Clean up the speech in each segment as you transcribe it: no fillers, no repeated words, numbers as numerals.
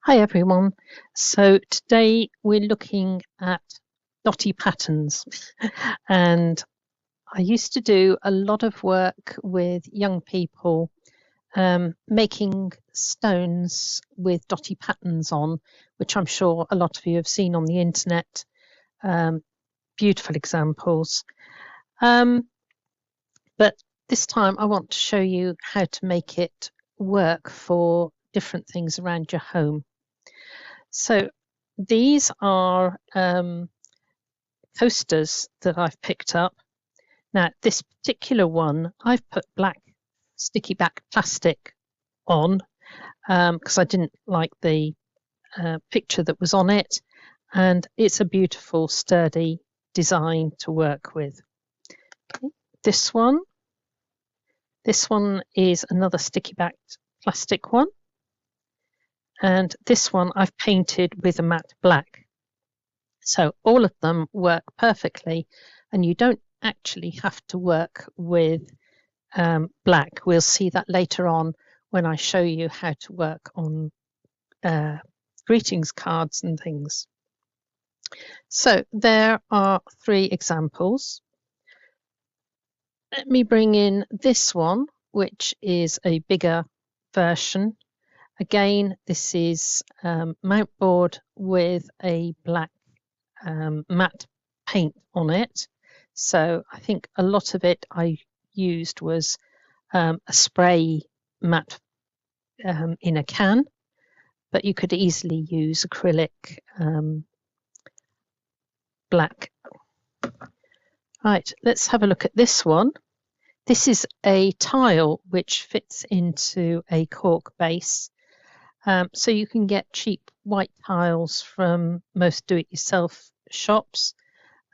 Hi everyone. So today we're looking at Dotty patterns and I used to do a lot of work with young people making stones with Dotty patterns on, which I'm sure a lot of you have seen on the internet. Beautiful examples. But this time I want to show you how to make it work for different things around your home. So these are coasters that I've picked up. Now, this particular one, I've put black sticky back plastic on because I didn't like the picture that was on it. And it's a beautiful, sturdy design to work with. Okay. This one is another sticky backed plastic one. And this one I've painted with a matte black. So all of them work perfectly, and you don't actually have to work with black. We'll see that later on when I show you how to work on greetings cards and things. So there are 3 examples. Let me bring in this one, which is a bigger version. Again, this is mount board with a black matte paint on it. So I think a lot of it I used was a spray matte in a can, but you could easily use acrylic black. Right, let's have a look at this one. This is a tile which fits into a cork base. So you can get cheap white tiles from most do-it-yourself shops,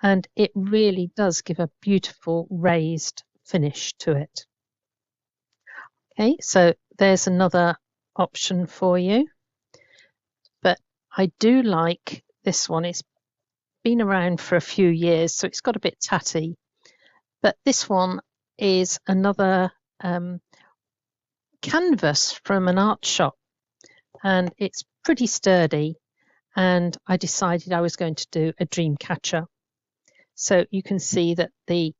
and it really does give a beautiful raised finish to it. Okay, so there's another option for you, but I do like this one. It's been around for a few years, so it's got a bit tatty, but this one is another canvas from an art shop, and it's pretty sturdy, and I decided I was going to do a dream catcher. So you can see that the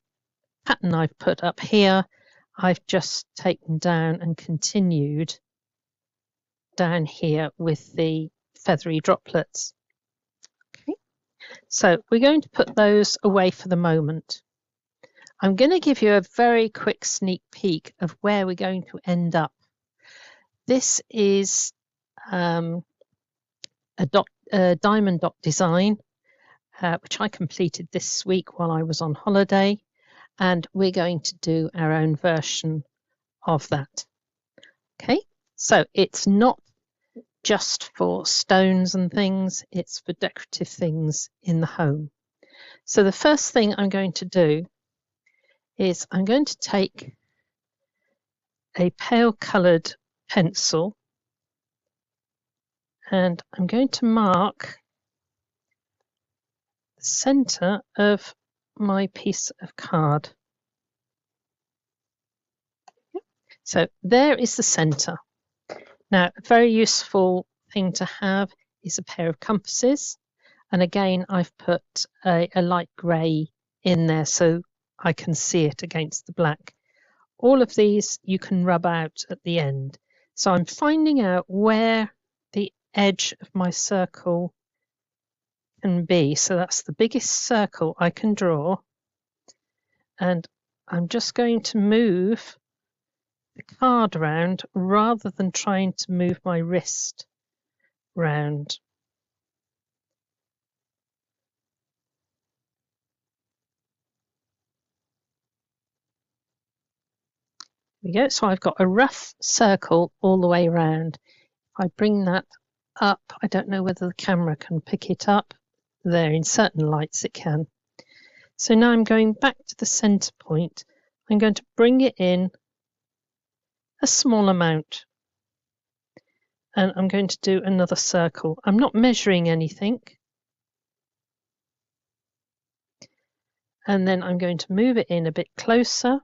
pattern I've put up here, I've just taken down and continued down here with the feathery droplets. Okay, so we're going to put those away for the moment. I'm going to give you a very quick sneak peek of where we're going to end up. This is a diamond dot design, which I completed this week while I was on holiday, and we're going to do our own version of that. Okay, so it's not just for stones and things, it's for decorative things in the home. So the first thing I'm going to do is I'm going to take a pale coloured pencil and I'm going to mark the centre of my piece of card. So there is the centre. Now, a very useful thing to have is a pair of compasses. And again, I've put a light grey in there so I can see it against the black. All of these you can rub out at the end. So I'm finding out where the edge of my circle can be. So that's the biggest circle I can draw. And I'm just going to move the card round rather than trying to move my wrist round. There we go. So I've got a rough circle all the way around. If I bring that up, I don't know whether the camera can pick it up. There, in certain lights it can. So now I'm going back to the center point. I'm going to bring it in a small amount. And I'm going to do another circle. I'm not measuring anything. And then I'm going to move it in a bit closer.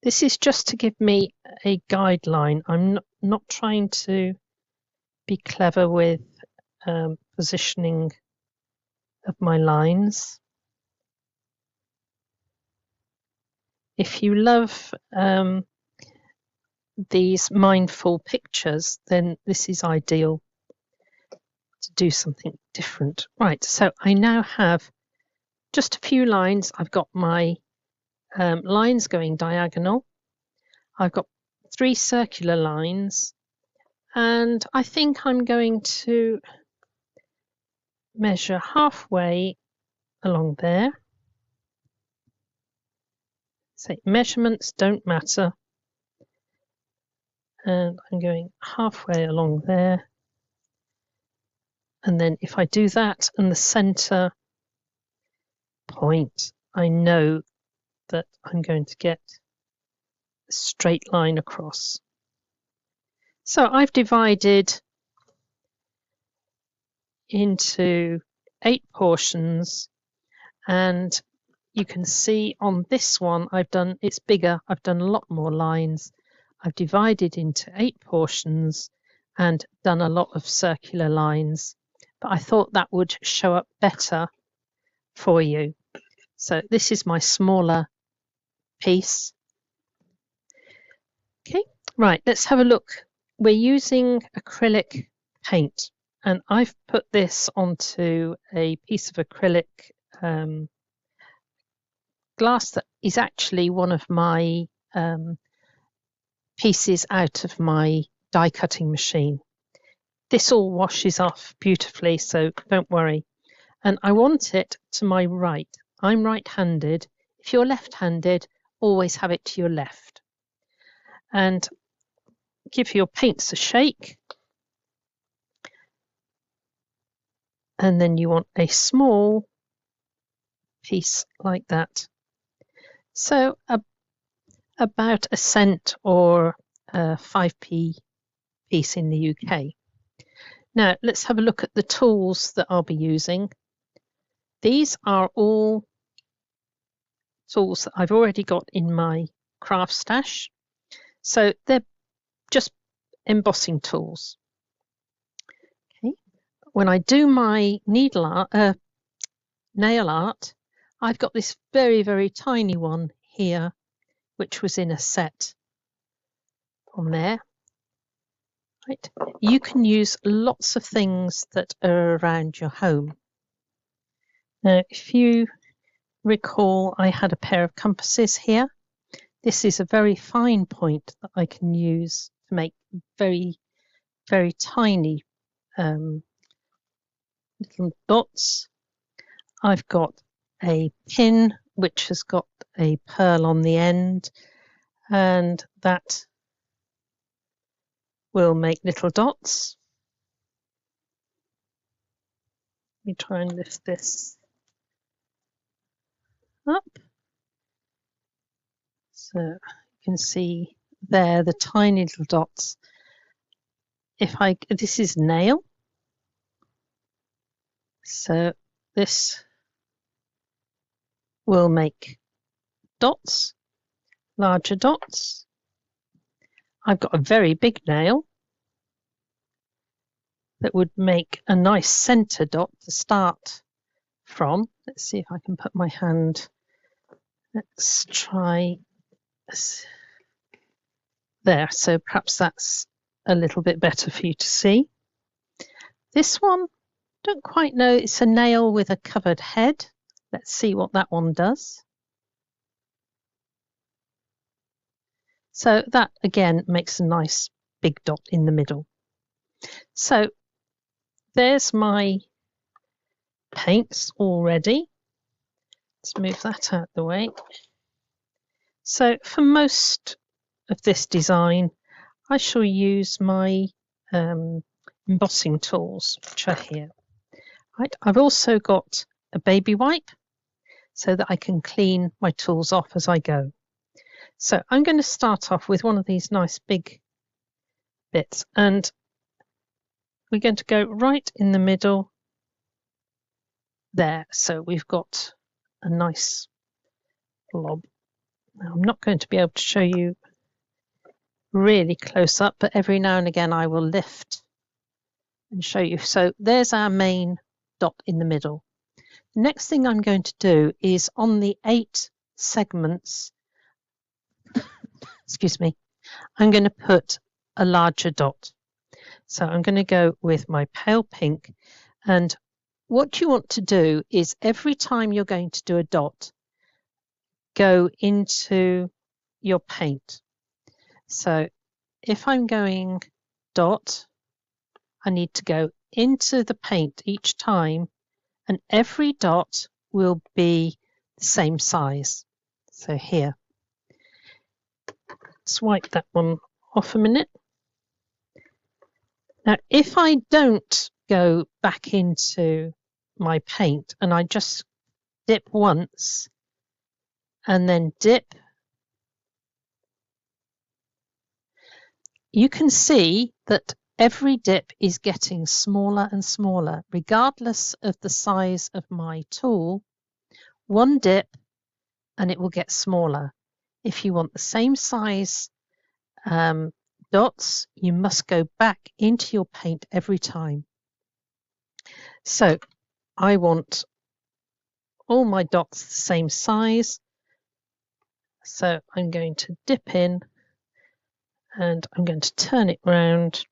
This is just to give me a guideline. I'm not trying to be clever with positioning of my lines. If you love these mindful pictures, then this is ideal to do something different. Right, so I now have just a few lines. I've got my lines going diagonal. I've got 3 circular lines, and I think I'm going to measure halfway along there. So measurements don't matter. And I'm going halfway along there. And then if I do that and the center point, I know that I'm going to get a straight line across. So I've divided into 8 portions, and you can see on this one it's bigger. I've done a lot more lines. I've divided into 8 portions and done a lot of circular lines, but I thought that would show up better for you. So this is my smaller piece. Okay, right, let's have a look. We're using acrylic paint, and I've put this onto a piece of acrylic glass that is actually one of my pieces out of my die cutting machine. This all washes off beautifully, so don't worry. And I want it to my right. I'm right-handed. If you're left-handed, always have it to your left. And give your paints a shake. And then you want a small piece like that. So about a cent or a 5p piece in the UK. Now let's have a look at the tools that I'll be using. These are all tools that I've already got in my craft stash. So they're just embossing tools. Okay. When I do my nail art, I've got this very, very tiny one here, which was in a set on there. Right. You can use lots of things that are around your home. Now, if you recall, I had a pair of compasses here. This is a very fine point that I can use to make very, very tiny little dots. I've got a pin which has got a pearl on the end, and that will make little dots. Let me try and lift this up. So you can see there the tiny little dots. This is nail. So this will make dots, larger dots. I've got a very big nail that would make a nice center dot to start from. Let's see if I can put my hand. Let's try this. There, so perhaps that's a little bit better for you to see. This one, don't quite know, it's a nail with a covered head. Let's see what that one does. So that again makes a nice big dot in the middle. So there's my paints all ready. Let's move that out of the way. So for most of this design, I shall use my embossing tools, which are here. Right, I've also got a baby wipe so that I can clean my tools off as I go. So I'm going to start off with one of these nice big bits, and we're going to go right in the middle there. So we've got a nice blob Now, I'm not going to be able to show you really close up, but every now and again I will lift and show you. So there's our main dot in the middle. The next thing I'm going to do is on the 8 segments, excuse me, I'm going to put a larger dot. So I'm going to go with my pale pink, and what you want to do is every time you're going to do a dot, go into your paint. So if I'm going dot, I need to go into the paint each time, and every dot will be the same size. So here, let's wipe that one off a minute. Now, if I don't go back into my paint and I just dip once and then dip, you can see that every dip is getting smaller and smaller, regardless of the size of my tool. One dip and it will get smaller. If you want the same size dots, you must go back into your paint every time. So I want all my dots the same size. So I'm going to dip in and I'm going to turn it round,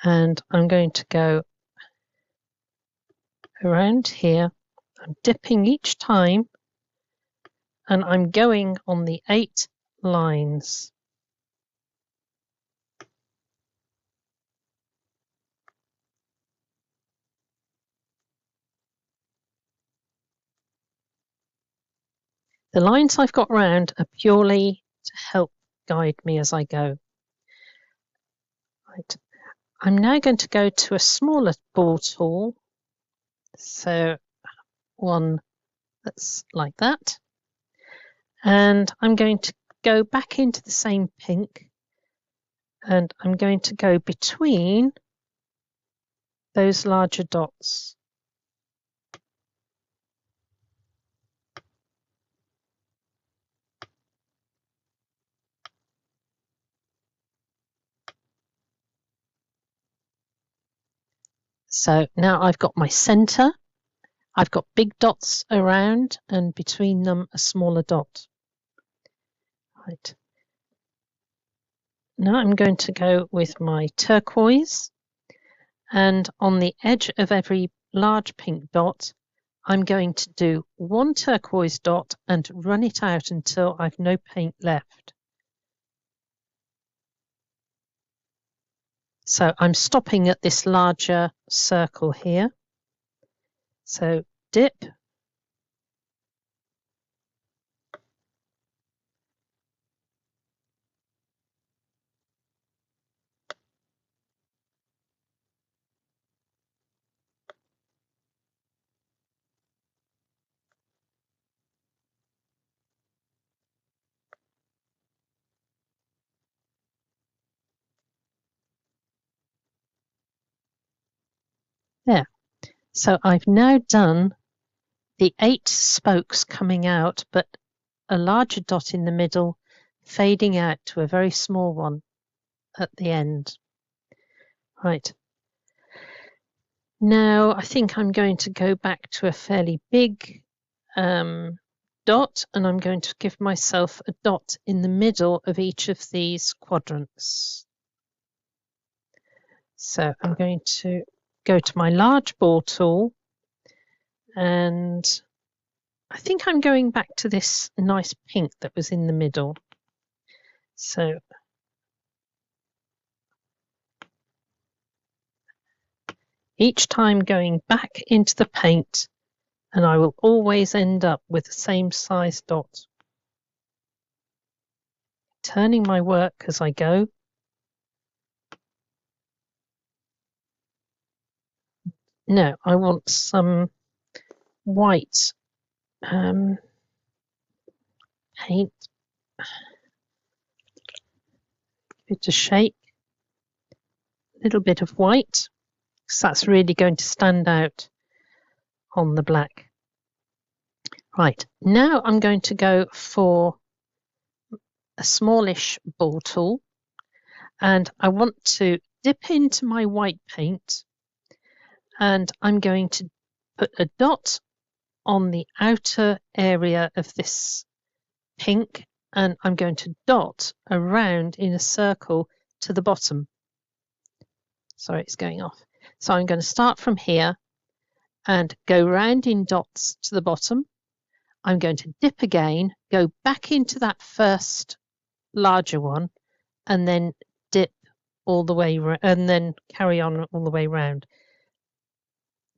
and I'm going to go around here. I'm dipping each time and I'm going on the 8 lines. The lines I've got round are purely to help guide me as I go. Right. I'm now going to go to a smaller ball tool, so one that's like that, and I'm going to go back into the same pink, and I'm going to go between those larger dots. So now I've got my center. I've got big dots around and between them a smaller dot. Right. Now I'm going to go with my turquoise, and on the edge of every large pink dot, I'm going to do one turquoise dot and run it out until I've no paint left. So I'm stopping at this larger circle here. So dip, there. So I've now done the 8 spokes coming out, but a larger dot in the middle, fading out to a very small one at the end. Right. Now I think I'm going to go back to a fairly big dot, and I'm going to give myself a dot in the middle of each of these quadrants. So I'm going to go to my large ball tool, and I think I'm going back to this nice pink that was in the middle. So each time going back into the paint, and I will always end up with the same size dot. Turning my work as I go. Now I want some white paint. Give it a shake. A little bit of white, because that's really going to stand out on the black. Right, now I'm going to go for a smallish ball tool, and I want to dip into my white paint, and I'm going to put a dot on the outer area of this pink, and I'm going to dot around in a circle to the bottom. Sorry, it's going off. So I'm going to start from here and go round in dots to the bottom. I'm going to dip again, go back into that first larger one, and then dip all the way and then carry on all the way round.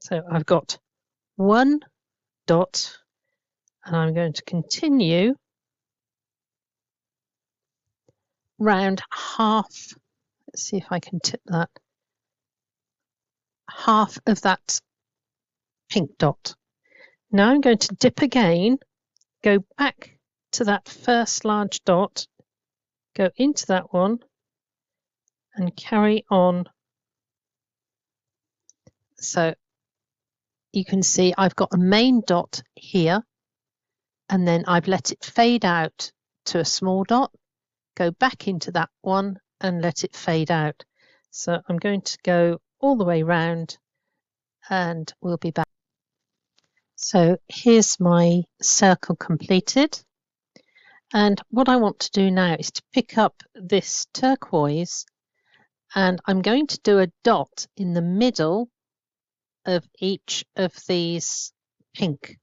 So I've got one dot, and I'm going to continue round half. Let's see if I can tip that. Half of that pink dot. Now I'm going to dip again, go back to that first large dot, go into that one, and carry on. So you can see I've got a main dot here, and then I've let it fade out to a small dot, go back into that one and let it fade out. So I'm going to go all the way round, and we'll be back. So here's my circle completed. And what I want to do now is to pick up this turquoise, and I'm going to do a dot in the middle of each of these pink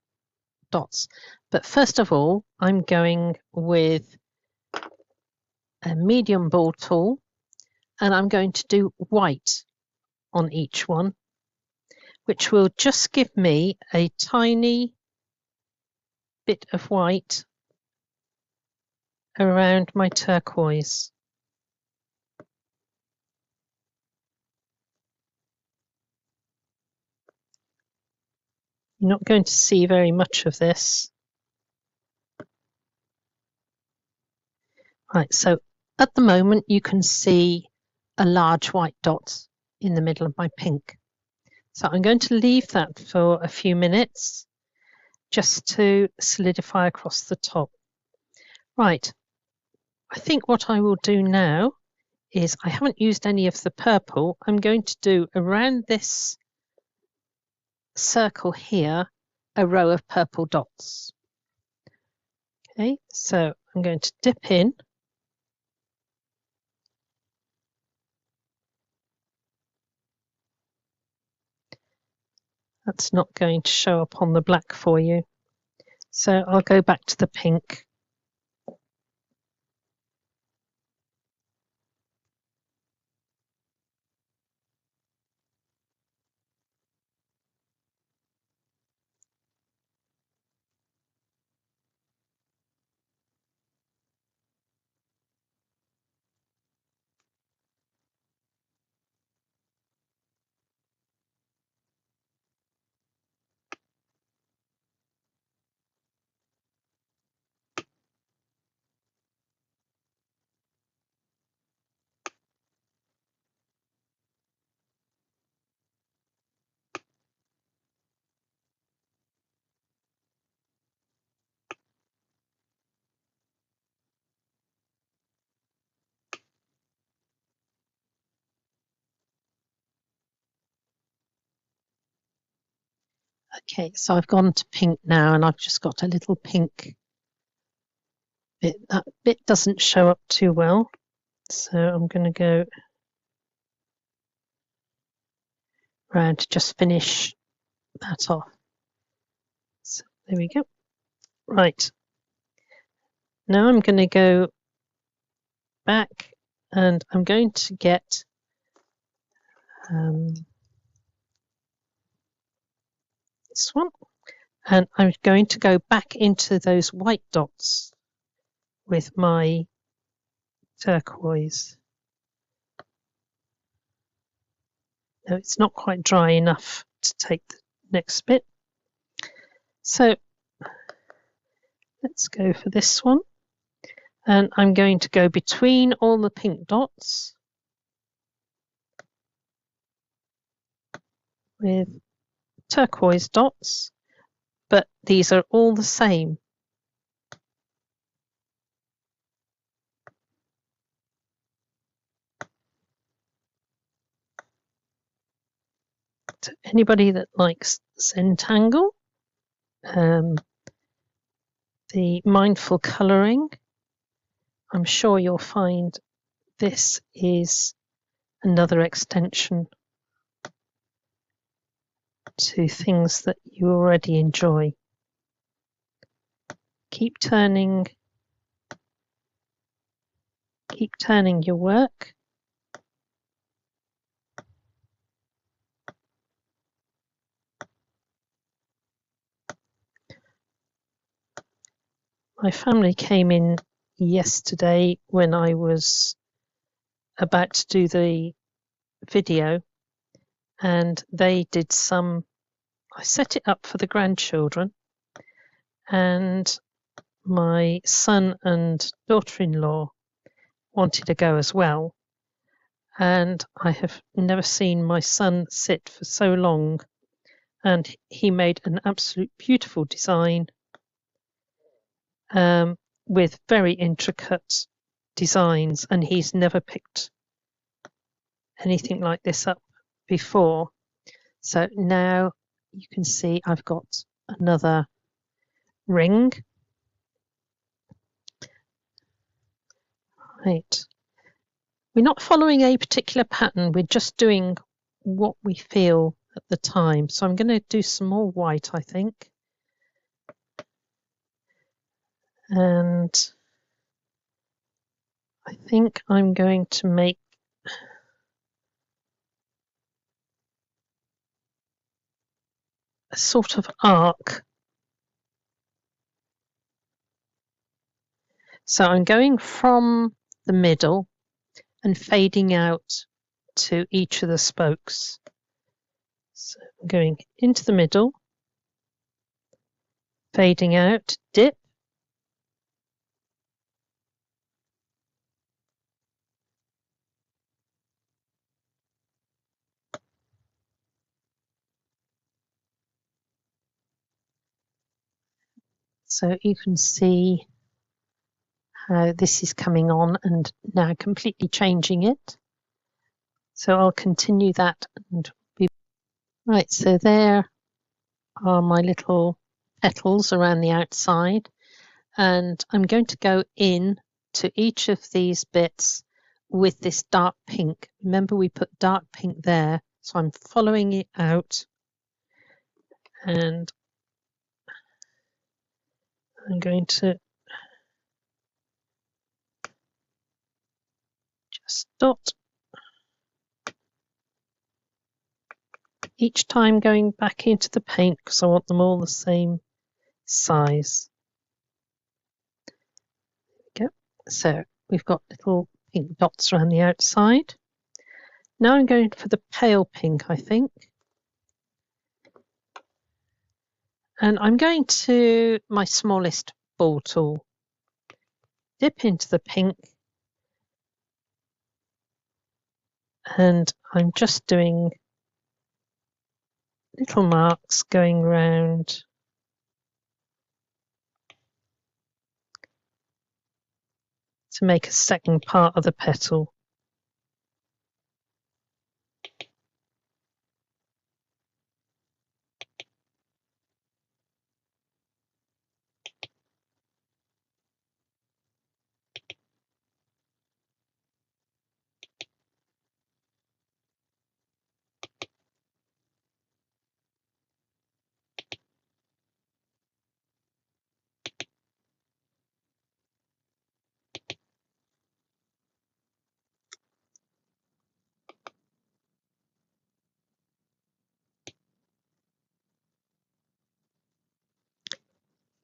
dots. But first of all, I'm going with a medium ball tool, and I'm going to do white on each one, which will just give me a tiny bit of white around my turquoise. You're not going to see very much of this. Right, so at the moment you can see a large white dot in the middle of my pink. So I'm going to leave that for a few minutes just to solidify across the top. Right, I think what I will do now is I haven't used any of the purple. I'm going to do around this circle here a row of purple dots. Okay, so I'm going to dip in. That's not going to show up on the black for you. So I'll go back to the pink. Okay, so I've gone to pink now, and I've just got a little pink bit. That bit doesn't show up too well, so I'm going to go round to just finish that off. So there we go. Right, now I'm going to go back, and I'm going to get this one, and I'm going to go back into those white dots with my turquoise. No, it's not quite dry enough to take the next bit. So let's go for this one. And I'm going to go between all the pink dots with turquoise dots, but these are all the same. So anybody that likes Zentangle, the mindful colouring, I'm sure you'll find this is another extension to things that you already enjoy. Keep turning your work. My family came in yesterday when I was about to do the video, and they did some. I set it up for the grandchildren, and my son and daughter-in-law wanted to go as well. And I have never seen my son sit for so long, and he made an absolute beautiful design with very intricate designs, and he's never picked anything like this up before. So now you can see I've got another ring. Right. We're not following a particular pattern, we're just doing what we feel at the time. So I'm going to do some more white, I think. And I think I'm going to make a sort of arc. So I'm going from the middle and fading out to each of the spokes. So I'm going into the middle, fading out, dip, so you can see how this is coming on and now completely changing it. So I'll continue that and be right. So there are my little petals around the outside, and I'm going to go in to each of these bits with this dark pink. Remember, we put dark pink there, so I'm following it out, and I'm going to just dot each time, going back into the paint because I want them all the same size. There we go. So we've got little pink dots around the outside. Now I'm going for the pale pink, I think. And I'm going to my smallest ball tool, dip into the pink, and I'm just doing little marks going round to make a second part of the petal.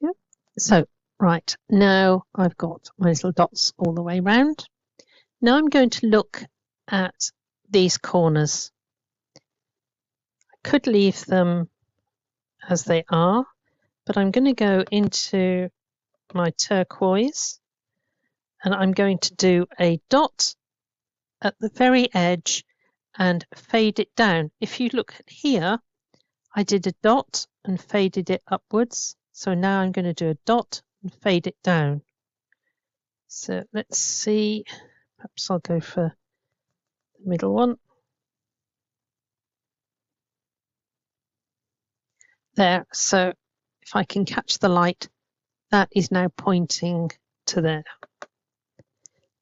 Yep. So, right, now I've got my little dots all the way round. Now I'm going to look at these corners. I could leave them as they are, but I'm going to go into my turquoise and I'm going to do a dot at the very edge and fade it down. If you look at here, I did a dot and faded it upwards, So now I'm going to do a dot and fade it down. So let's see, perhaps I'll go for the middle one. There, so if I can catch the light, that is now pointing to there.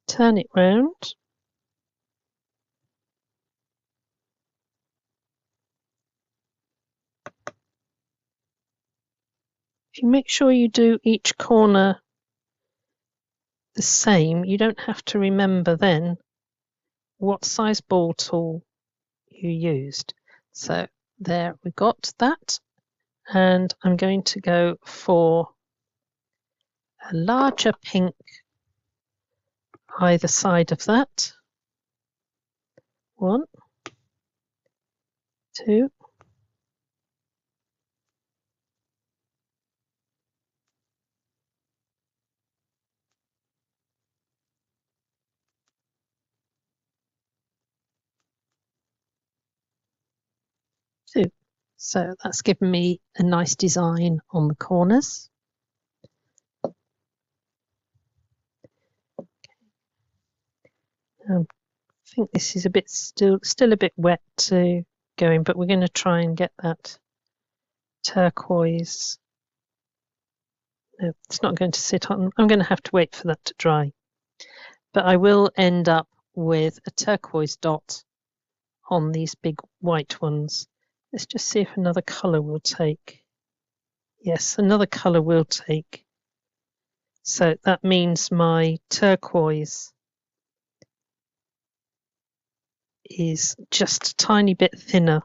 Turn it round. If you make sure you do each corner the same, you don't have to remember then what size ball tool you used. So there we got that, and I'm going to go for a larger pink either side of that. 1, 2, 2. So that's given me a nice design on the corners. I think this is a bit still a bit wet to go in, but we're going to try and get that turquoise. No, it's not going to sit on. I'm going to have to wait for that to dry. But I will end up with a turquoise dot on these big white ones. Let's just see if another colour will take. Yes, another colour will take. So that means my turquoise is just a tiny bit thinner.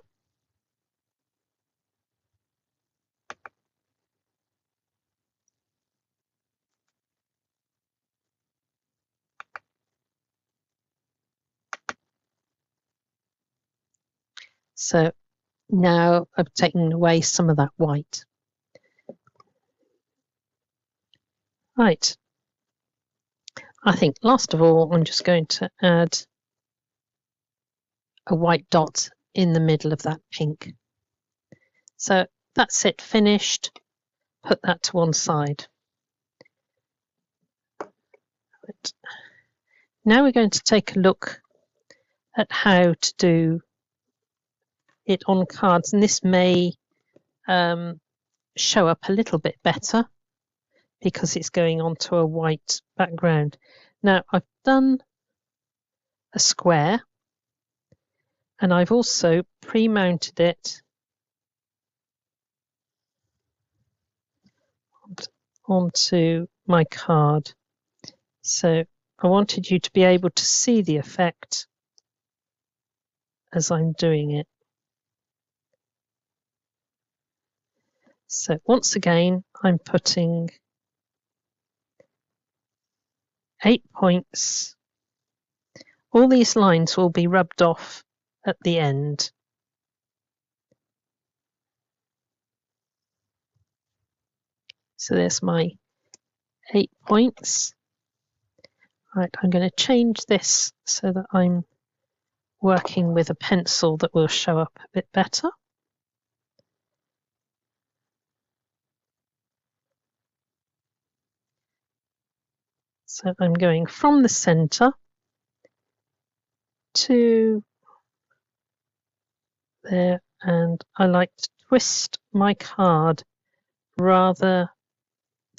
So now I've taken away some of that white. Right. I think last of all, I'm just going to add a white dot in the middle of that pink. So that's it, finished. Put that to one side. Right. Now we're going to take a look at how to do it on cards, and this may show up a little bit better because it's going onto a white background. Now I've done a square, and I've also pre-mounted it onto my card. So I wanted you to be able to see the effect as I'm doing it. So once again, I'm putting 8 points. All these lines will be rubbed off at the end. So there's my 8 points. Right, I'm going to change this so that I'm working with a pencil that will show up a bit better. So I'm going from the center to there, and I like to twist my card rather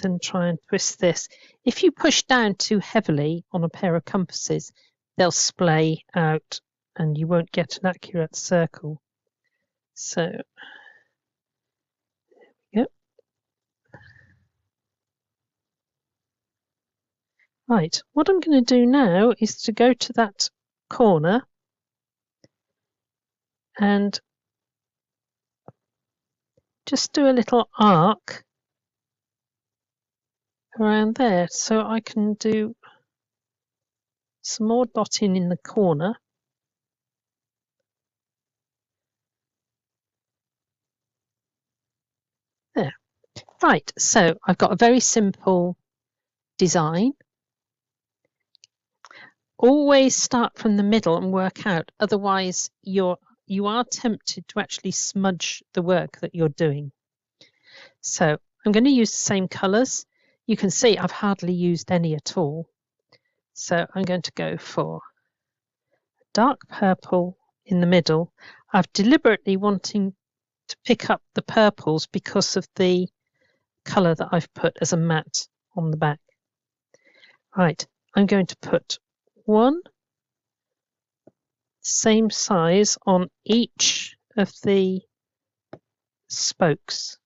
than try and twist this. If you push down too heavily on a pair of compasses, they'll splay out and you won't get an accurate circle. So there we go. Right, what I'm going to do now is to go to that corner and just do a little arc around there, so I can do some more dotting in the corner. There. Right, so I've got a very simple design. Always start from the middle and work out, otherwise you are tempted to actually smudge the work that you're doing. So I'm going to use the same colours. You can see I've hardly used any at all. So I'm going to go for dark purple in the middle. I've deliberately wanting to pick up the purples because of the colour that I've put as a matte on the back. Right, I'm going to put one same size on each of the spokes.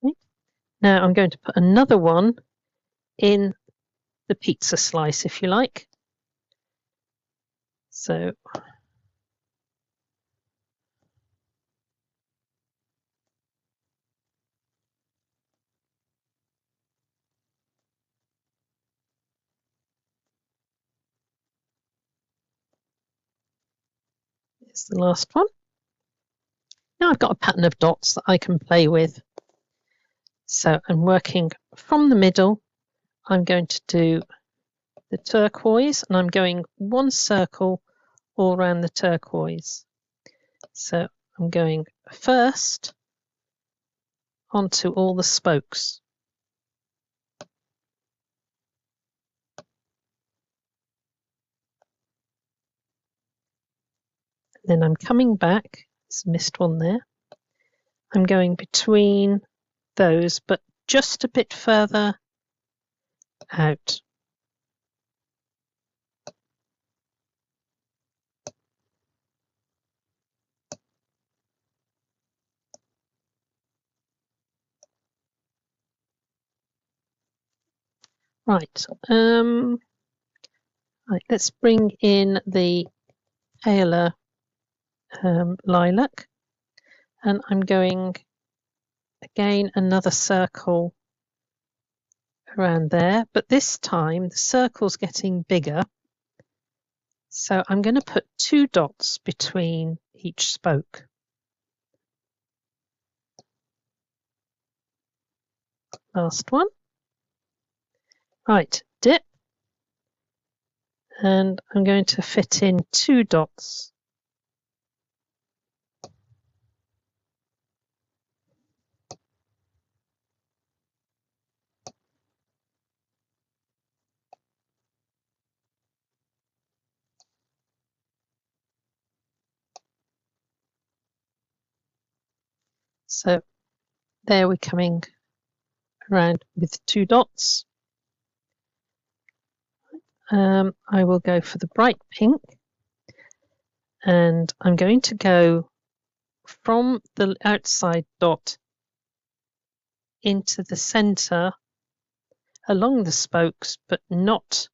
Right. Now I'm going to put another one in the pizza slice, if you like. So here's the last one. Now I've got a pattern of dots that I can play with. So I'm working from the middle. I'm going to do the turquoise, and I'm going one circle all around the turquoise. So I'm going first onto all the spokes. Then I'm coming back. There's a missed one there. I'm going between those, but just a bit further out. Right. Right. Let's bring in the paler lilac, and I'm going again another circle around there, but this time the circle's getting bigger. So I'm going to put 2 dots between each spoke. Last one. Right, dip. And I'm going to fit in 2 dots. So there we're coming around with 2 dots. I will go for the bright pink, and I'm going to go from the outside dot into the center along the spokes, but not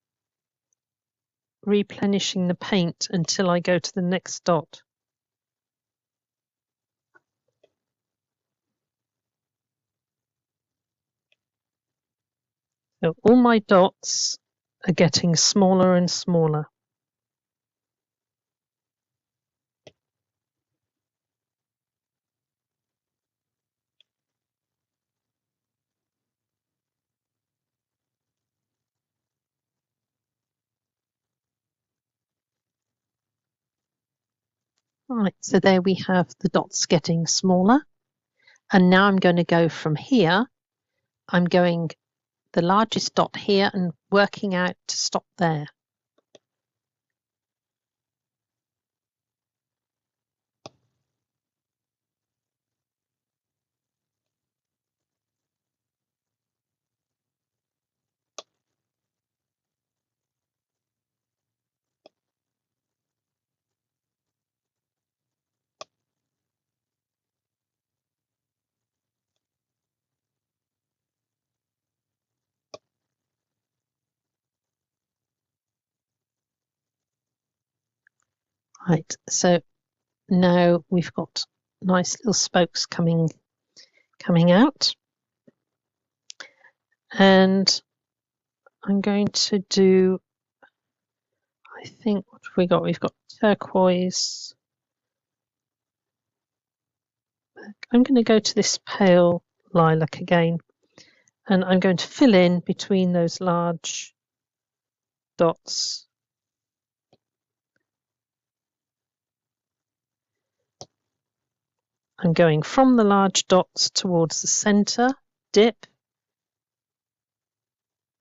replenishing the paint until I go to the next dot. So all my dots are getting smaller and smaller. Right, so there we have the dots getting smaller. And now I'm going to go from here. I'm going the largest dot here and working out to stop there. Right, so now we've got nice little spokes coming out. And I'm going to do, I think, what have we got? We've got turquoise. I'm going to go to this pale lilac again, and I'm going to fill in between those large dots I'm going from the large dots towards the center, dip,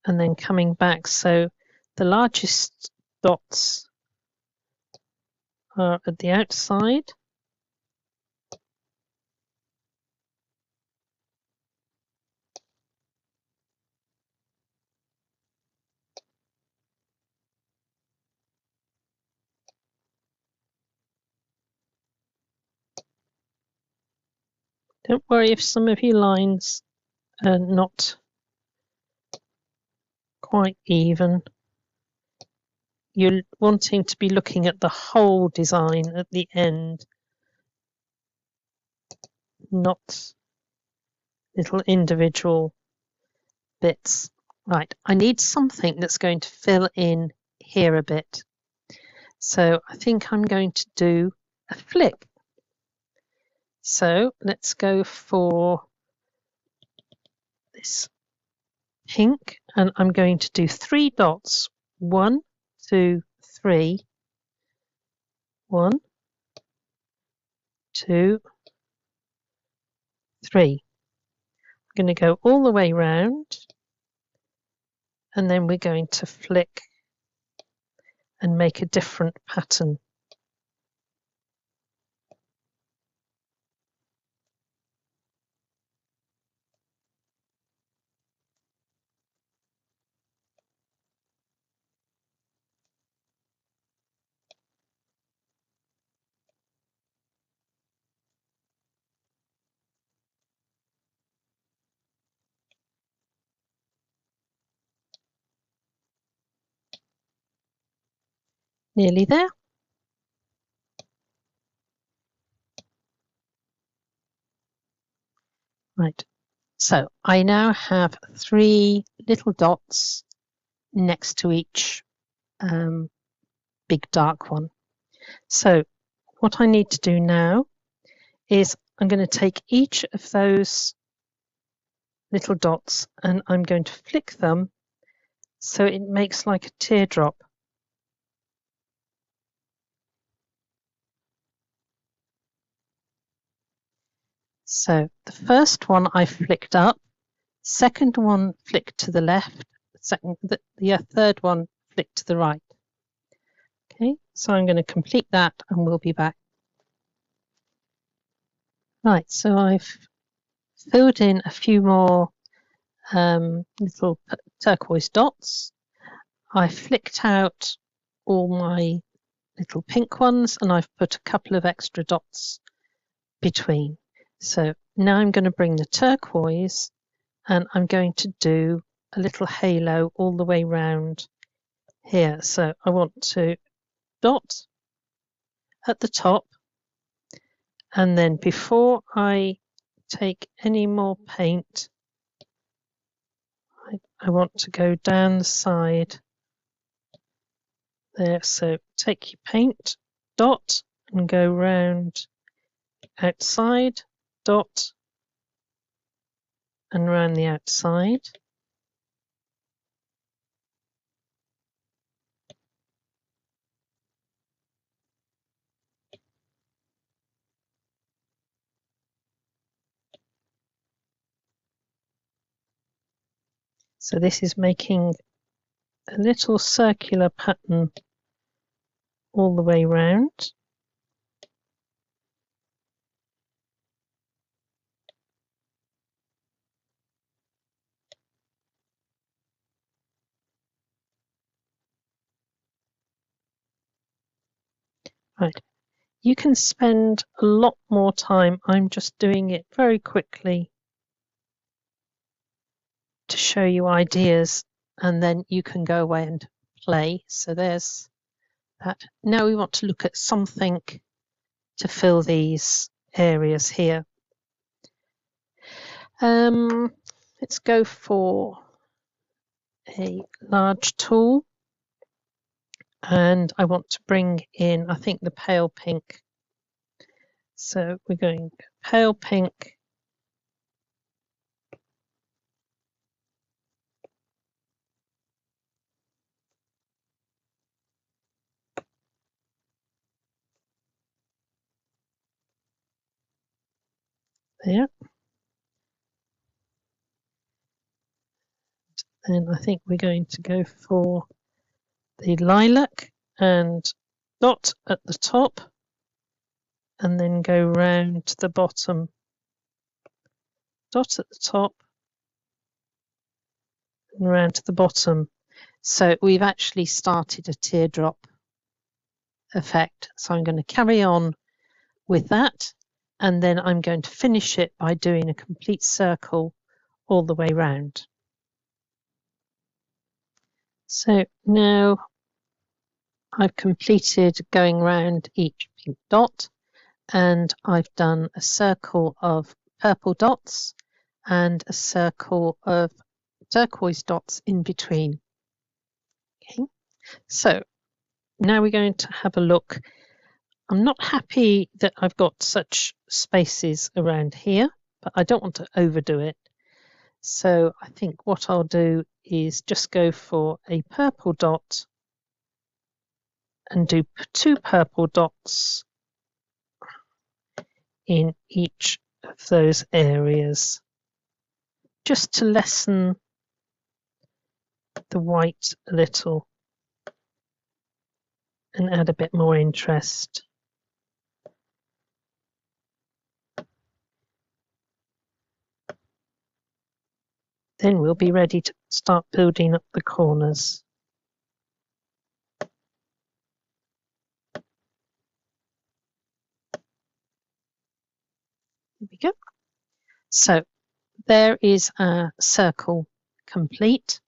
and then coming back. So the largest dots are at the outside. Don't worry if some of your lines are not quite even. You're wanting to be looking at the whole design at the end, not little individual bits. Right, I need something that's going to fill in here a bit. So I think I'm going to do a flick. So let's go for this pink, and I'm going to do 3 dots. 1, 2, 3. 1, 2, 3. I'm going to go all the way round, and then we're going to flick and make a different pattern. Nearly there. Right, so I now have 3 little dots next to each big dark one. So what I need to do now is I'm going to take each of those little dots and I'm going to flick them so it makes like a teardrop. So the first one I flicked up, second one flicked to the left, the third one flicked to the right. Okay, so I'm going to complete that and we'll be back. Right, so I've filled in a few more little turquoise dots. I flicked out all my little pink ones and I've put a couple of extra dots between. So now I'm going to bring the turquoise and I'm going to do a little halo all the way round here. So I want to dot at the top, and then before I take any more paint, I want to go down the side there. So take your paint, dot, and go round outside, dot, and round the outside. So this is making a little circular pattern all the way round. Right, you can spend a lot more time. I'm just doing it very quickly to show you ideas, and then you can go away and play. So there's that. Now we want to look at something to fill these areas here. Let's go for a large tool, and I want to bring in, I think, the pale pink. So we're going pale pink, there. And I think we're going to go for the lilac and dot at the top and then go round to the bottom. Dot at the top and round to the bottom. So we've actually started a teardrop effect. So I'm going to carry on with that, and then I'm going to finish it by doing a complete circle all the way round. So now I've completed going round each pink dot, and I've done a circle of purple dots and a circle of turquoise dots in between. Okay, so now we're going to have a look. I'm not happy that I've got such spaces around here, but I don't want to overdo it. So I think what I'll do is just go for a purple dot and do 2 purple dots in each of those areas, just to lessen the white a little and add a bit more interest. Then we'll be ready to start building up the corners. There we go. So there is a circle complete.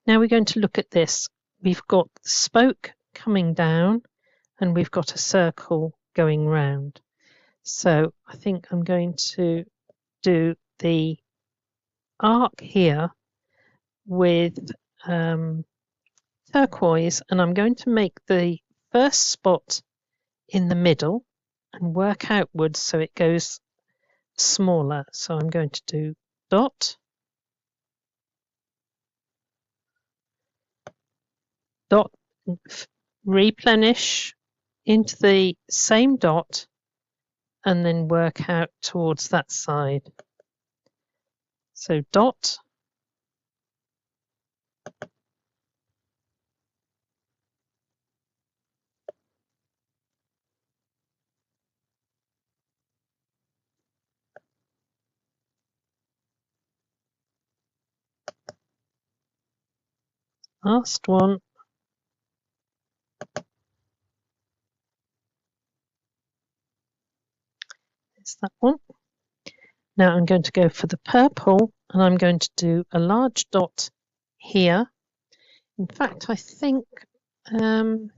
Now we're going to look at this. We've got the spoke coming down and we've got a circle going round. So I think I'm going to do the arc here with turquoise, and I'm going to make the first spot in the middle and work outwards so it goes smaller. So I'm going to do dot, dot, replenish into the same dot and then work out towards that side. So dot, last one, it's that one. Now I'm going to go for the purple and I'm going to do a large dot here. In fact, I think I'm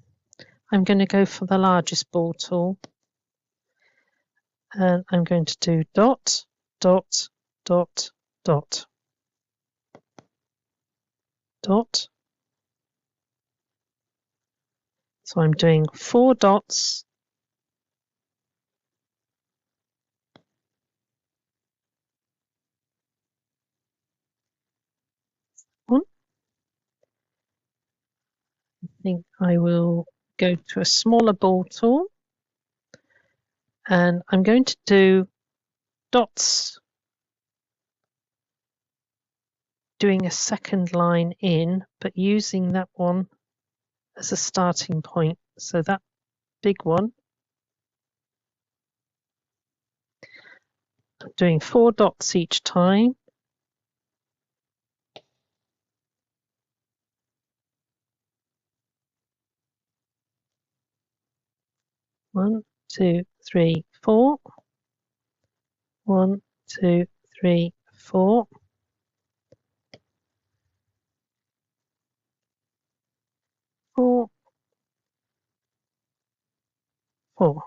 going to go for the largest ball tool, and I'm going to do dot, dot, dot, dot, dot. So I'm doing 4 dots. One. I think I will go to a smaller ball tool, and I'm going to do dots, doing a second line in, but using that one as a starting point. So that big one, I'm doing 4 dots each time. One, 2, 3, 4. 1, 2, 3, 4. 4, 4.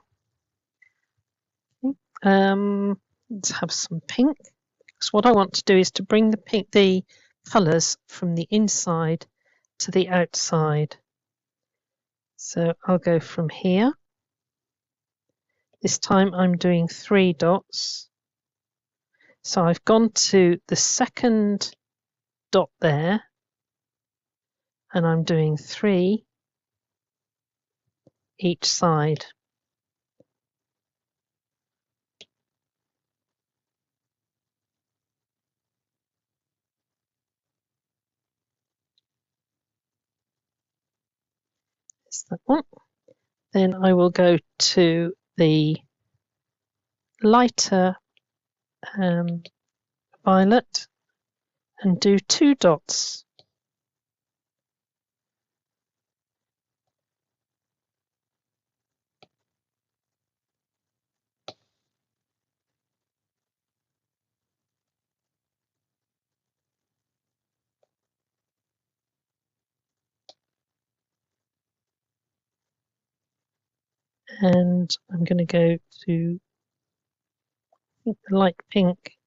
Let's have some pink. So what I want to do is to bring the colours from the inside to the outside. So I'll go from here. This time I'm doing 3 dots. So I've gone to the second dot there, and I'm doing 3 each side. Is that one? Then I will go to the lighter violet and do 2 dots. And I'm going to go to the light pink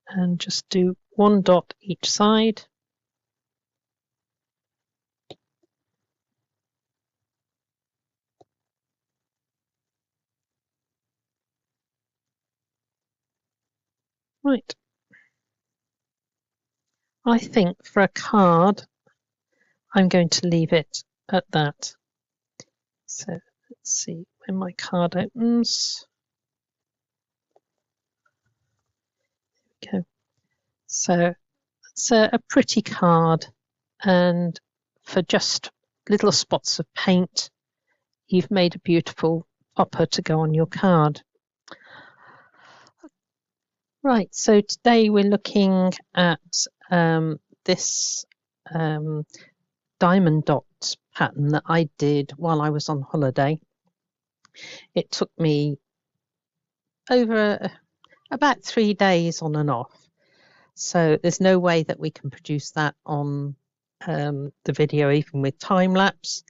and just do 1 dot each side. Right. I think for a card, I'm going to leave it at that. So let's see when my card opens. There we go. So it's a pretty card, and for just little spots of paint, you've made a beautiful popper to go on your card. Right, so today we're looking at this diamond dot pattern that I did while I was on holiday. It took me over about 3 days on and off. So there's no way that we can produce that on the video, even with time lapse.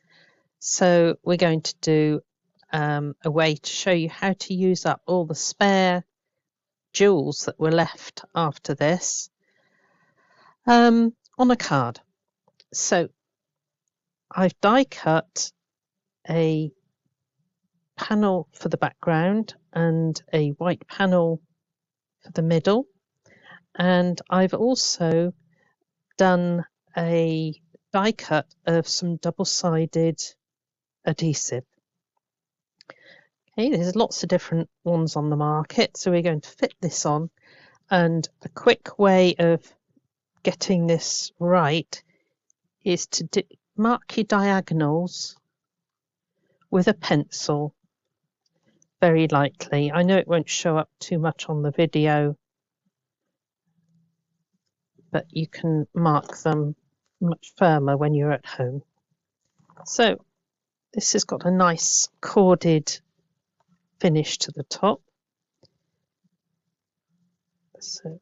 So we're going to do a way to show you how to use up all the spare jewels that were left after this on a card. So I've die cut a panel for the background and a white panel for the middle, and I've also done a die cut of some double-sided adhesive. Okay, there's lots of different ones on the market, so we're going to fit this on, and a quick way of getting this right is to mark your diagonals with a pencil very lightly. I know it won't show up too much on the video, but you can mark them much firmer when you're at home. So this has got a nice corded finish to the top. So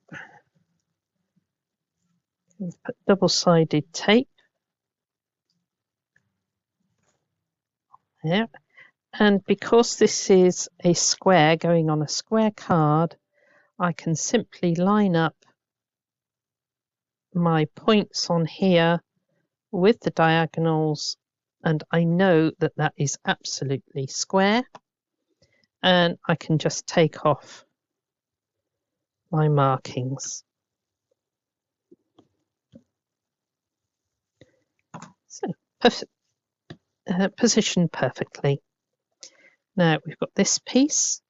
put double-sided tape there. And because this is a square going on a square card, I can simply line up my points on here with the diagonals, and I know that that is absolutely square, and I can just take off my markings. So positioned perfectly. Now we've got this piece,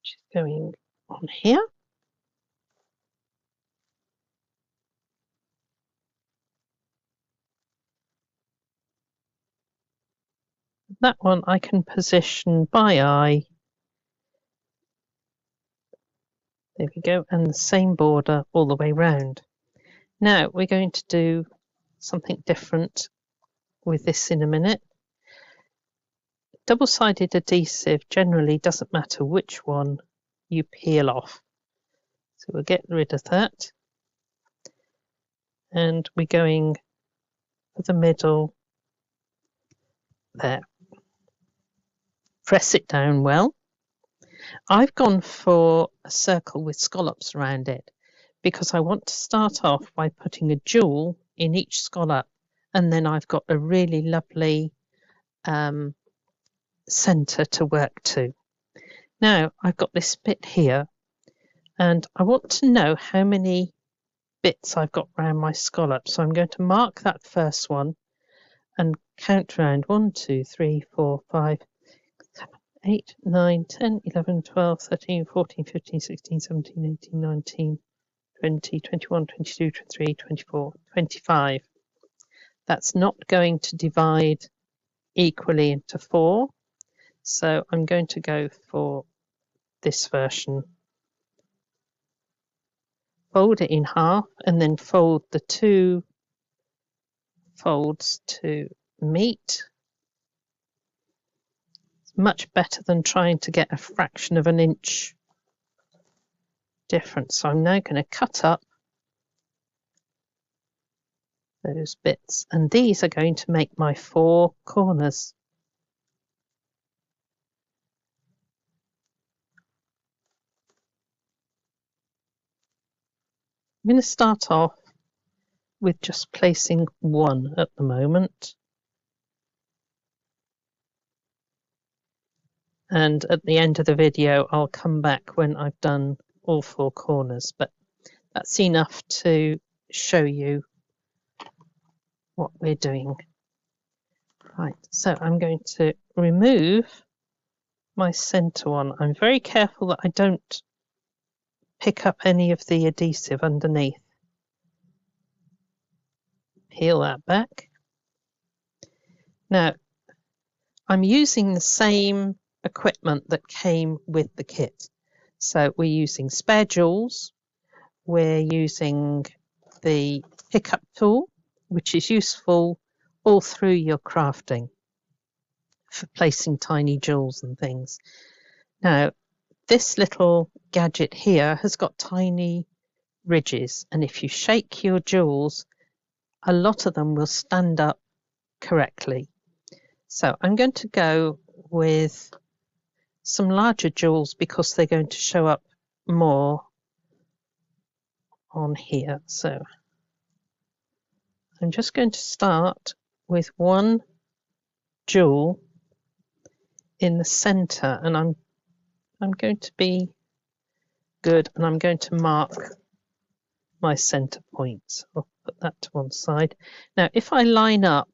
which is going on here. That one I can position by eye. There we go, and the same border all the way round. Now we're going to do something different with this in a minute. Double-sided adhesive generally doesn't matter which one you peel off. So we'll get rid of that. And we're going for the middle there. Press it down well. I've gone for a circle with scallops around it because I want to start off by putting a jewel in each scallop, and then I've got a really lovely centre to work to. Now I've got this bit here, and I want to know how many bits I've got around my scallop. So I'm going to mark that first one and count round 1, 2, 3, 4, 5, 7, 8, 9, 10, 11, 12, 13, 14, 15, 16, 17, 18, 19, 20, 21, 22, 23, 24, 25. That's not going to divide equally into 4. So I'm going to go for this version. Fold it in half and then fold the 2 folds to meet. It's much better than trying to get a fraction of an inch difference. So I'm now going to cut up those bits, and these are going to make my 4 corners. I'm going to start off with just placing 1 at the moment. And at the end of the video, I'll come back when I've done all 4 corners, but that's enough to show you what we're doing. Right, so I'm going to remove my center one. I'm very careful that I don't pick up any of the adhesive underneath. Peel that back. Now, I'm using the same equipment that came with the kit. So we're using spare jewels, we're using the pickup tool, which is useful all through your crafting for placing tiny jewels and things. Now, this little gadget here has got tiny ridges, and if you shake your jewels, a lot of them will stand up correctly. So I'm going to go with some larger jewels because they're going to show up more on here. So I'm just going to start with 1 jewel in the center, and I'm going to be good, and I'm going to mark my center point. I'll put that to one side. Now, if I line up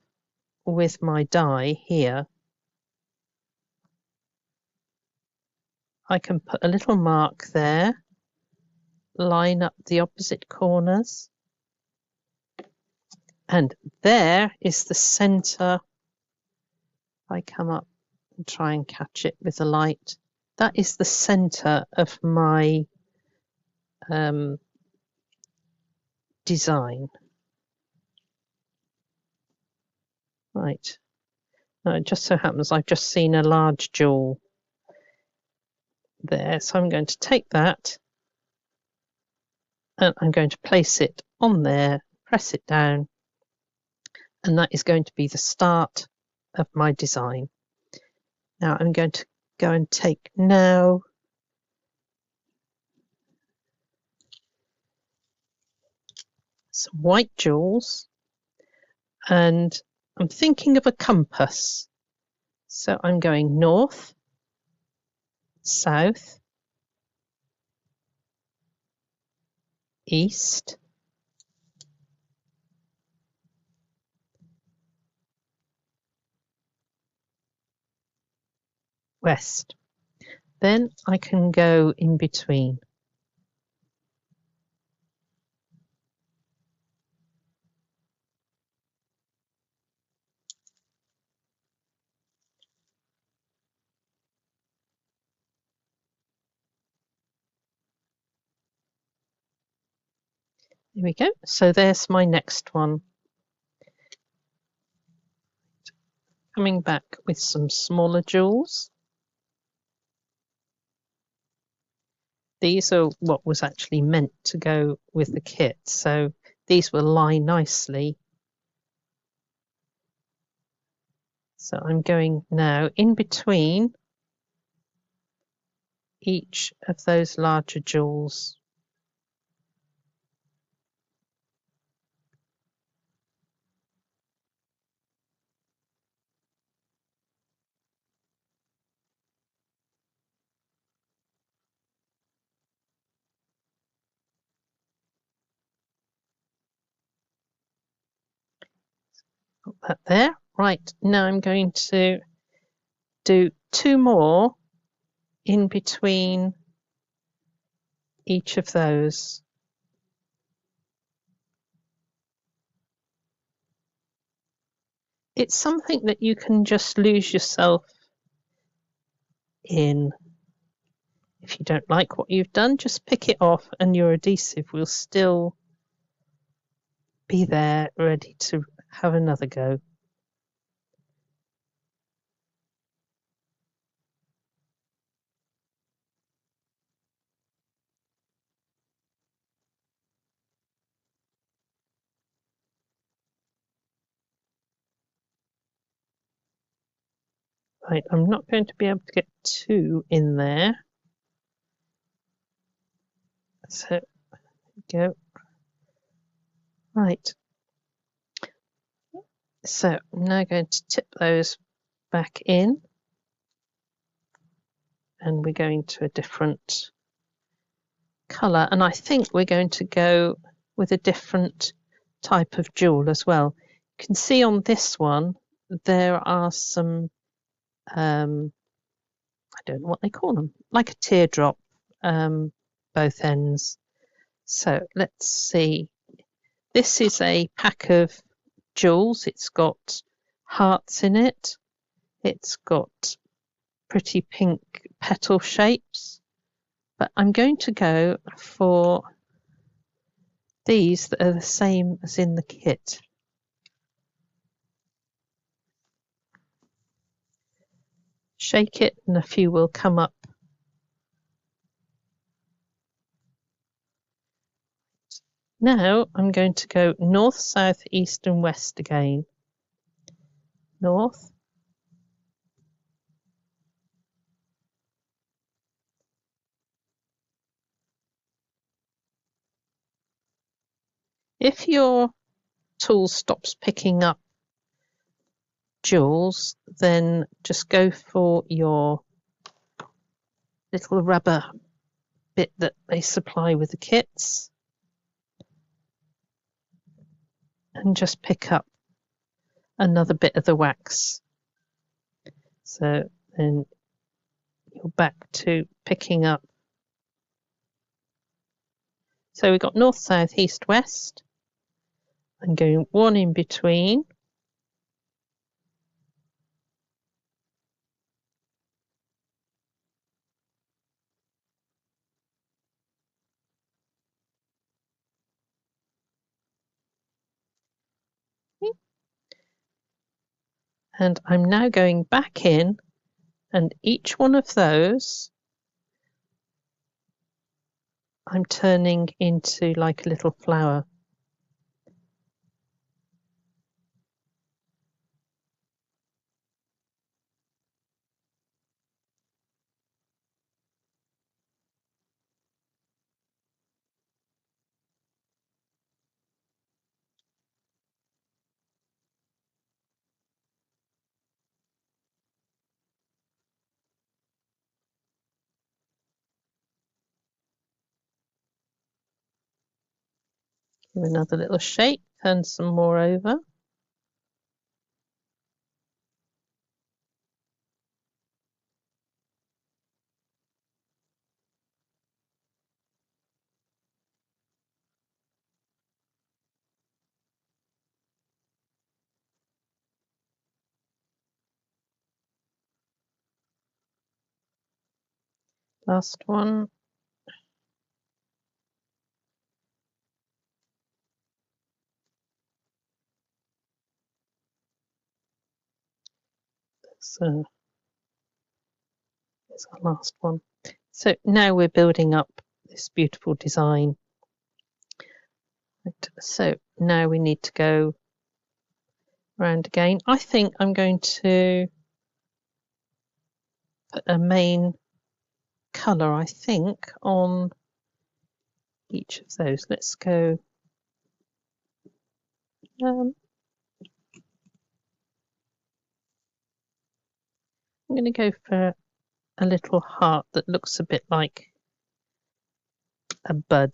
with my die here, I can put a little mark there, line up the opposite corners, and there is the center. I come up and try and catch it with the light. That is the center of my design. Right. Now it just so happens I've just seen a large jewel there, so I'm going to take that and I'm going to place it on there, press it down, and that is going to be the start of my design. Now I'm going to go and take now some white jewels, and I'm thinking of a compass. So I'm going north, south, east, west. Then I can go in between. There we go. So there's my next one. Coming back with some smaller jewels. These are what was actually meant to go with the kit, so these will lie nicely. So I'm going now in between each of those larger jewels. Put that there. Right, now I'm going to do 2 more in between each of those. it's something that you can just lose yourself in. If you don't like what you've done, just pick it off and your adhesive will still be there ready to have another go. Right, I'm not going to be able to get 2 in there. So, there we go. Right. So, I'm now going to tip those back in. And we're going to a different colour. And I think we're going to go with a different type of jewel as well. You can see on this one, there are some I don't know what they call them, like a teardrop, both ends. So let's see. This is a pack of jewels. It's got hearts in it. It's got pretty pink petal shapes. But I'm going to go for these that are the same as in the kit. Shake it and a few will come up. Now I'm going to go north, south, east and west again. North. If your tool stops picking up jewels, then just go for your little rubber bit that they supply with the kits and just pick up another bit of the wax. So then you're back to picking up. So we've got north, south, east, west. I'm going 1 in between. And I'm now going back in, and each one of those I'm turning into like a little flower. Give another little shake, turn some more over. Last one. So there's our last one. So now we're building up this beautiful design. Right, so now we need to go around again. I think I'm going to put a main colour, I think, on each of those. Let's go. I'm going to go for a little heart that looks a bit like a bud.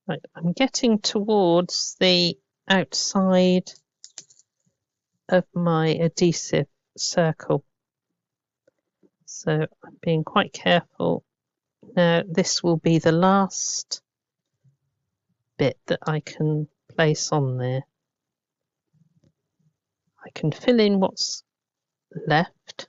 Right, I'm getting towards the outside of my adhesive circle. So I'm being quite careful. Now this will be the last bit that I can place on there. I can fill in what's left.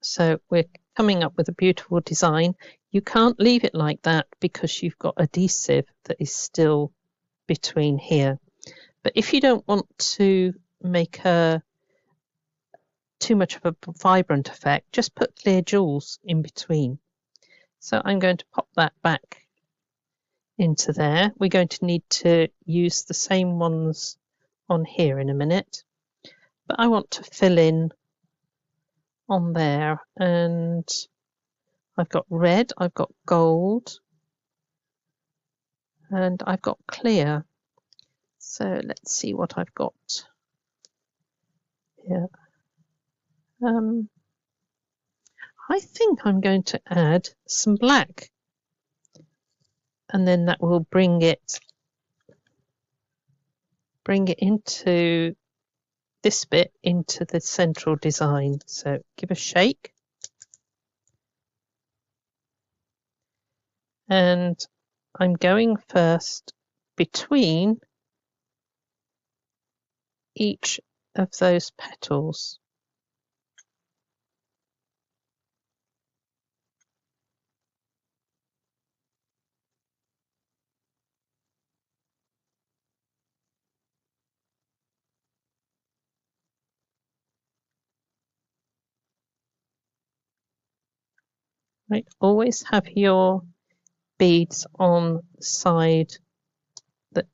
So we're coming up with a beautiful design. You can't leave it like that because you've got adhesive that is still between here. But if you don't want to make too much of a vibrant effect, just put clear jewels in between. So I'm going to pop that back into there. We're going to need to use the same ones on here in a minute, but I want to fill in on there, and I've got red, I've got gold, and I've got clear. So let's see what I've got here. I think I'm going to add some black, and then that will bring it into this bit into the central design. So give a shake, and I'm going first between each of those petals. Right, always have your beads on the side that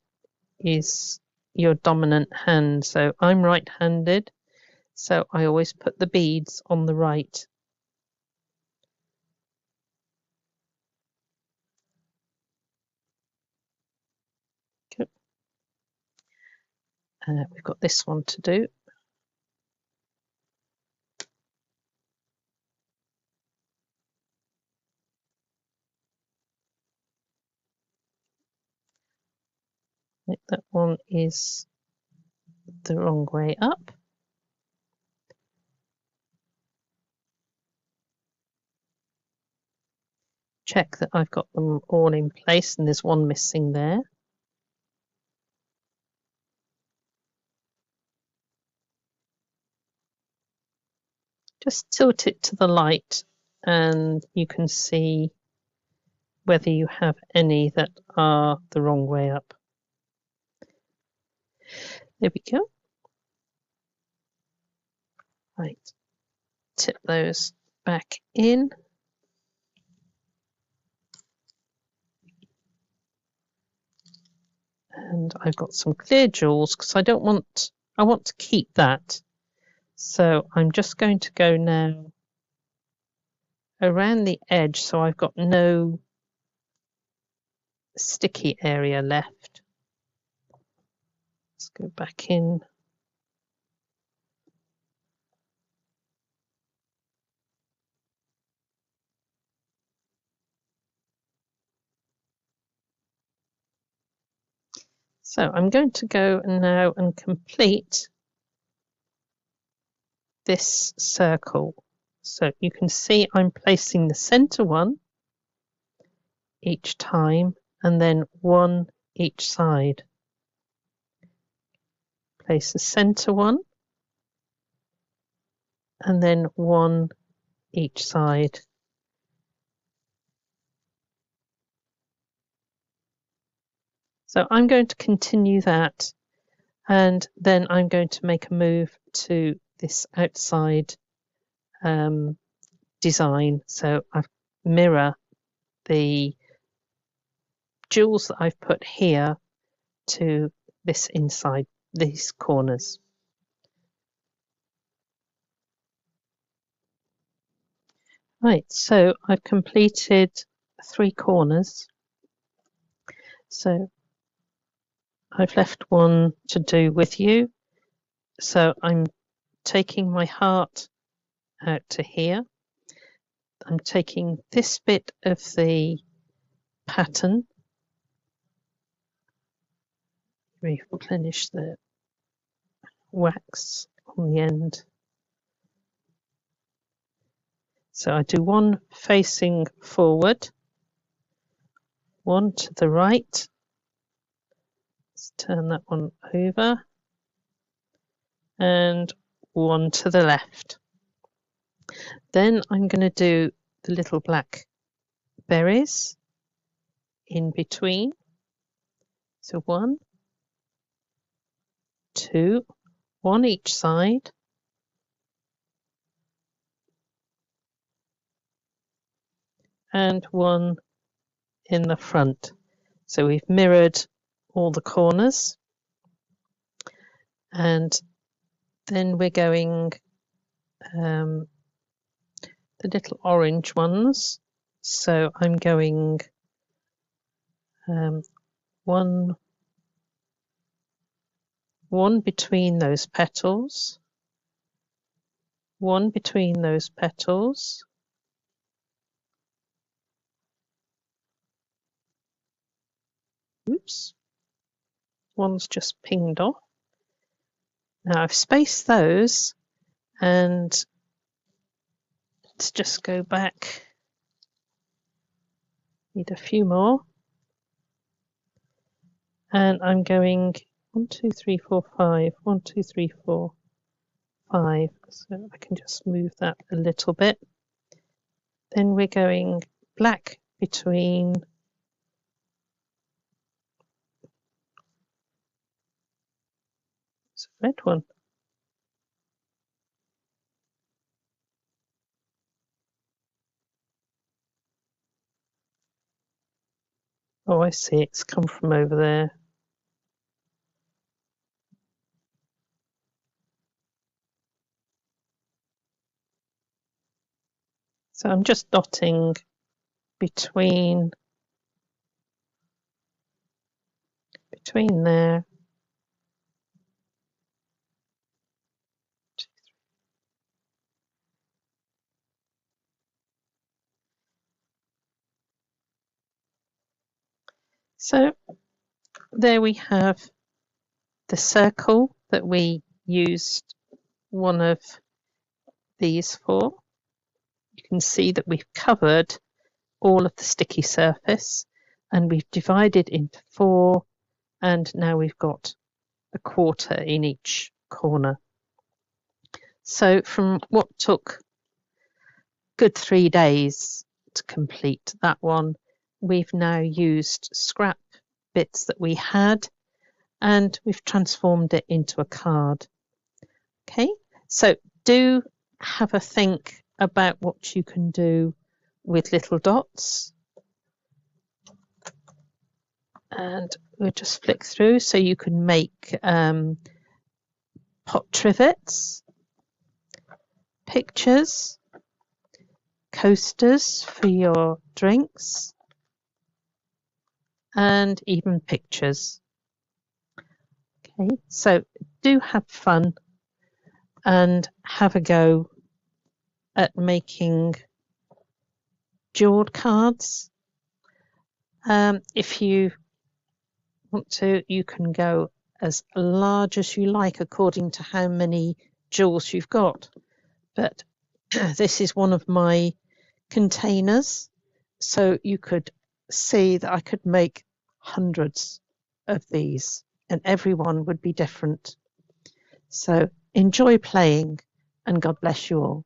is your dominant hand. So I'm right-handed, so I always put the beads on the right. Okay. We've got this one to do. I think that one is the wrong way up. Check that I've got them all in place, and there's one missing there. Just tilt it to the light and you can see whether you have any that are the wrong way up. There we go. Right, tip those back in. And I've got some clear jewels because I want to keep that. So I'm just going to go now around the edge so I've got no sticky area left. Let's go back in. So I'm going to go now and complete this circle. So you can see I'm placing the center one each time and then one each side. Place the center one and then one each side. So I'm going to continue that, and then I'm going to make a move to this outside design. So I mirror the jewels that I've put here to this inside, these corners. Right, so I've completed 3 corners. So I've left one to do with you. So I'm taking my heart out to here. I'm taking this bit of the pattern. Replenish the wax on the end. So I do one facing forward, one to the right. Let's turn that one over, and one to the left. Then I'm going to do the little black berries in between. So 1, 2, 1 each side. And 1 in the front. So we've mirrored all the corners. And then we're going the little orange ones. So I'm going 1 between those petals, 1 between those petals, oops, one's just pinged off. Now I've spaced those, and let's just go back. Need a few more. And I'm going 1, 2, 3, 4, 5. 1, 2, 3, 4, 5. So I can just move that a little bit. Then we're going black between it's a red one. Oh, I see. It's come from over there. So I'm just dotting between there. So there we have the circle that we used one of these for. You can see that we've covered all of the sticky surface, and we've divided into 4, and now we've got a quarter in each corner. So from what took good 3 days to complete that one, we've now used scrap bits that we had, and we've transformed it into a card. Okay, so do have a think about what you can do with little dots. And we'll just flick through, so you can make pot trivets, pictures, coasters for your drinks, and even pictures. Okay, so do have fun and have a go at making jeweled cards. If you want to, you can go as large as you like according to how many jewels you've got. But this is one of my containers, so you could see that I could make hundreds of these, and every one would be different. So enjoy playing, and God bless you all.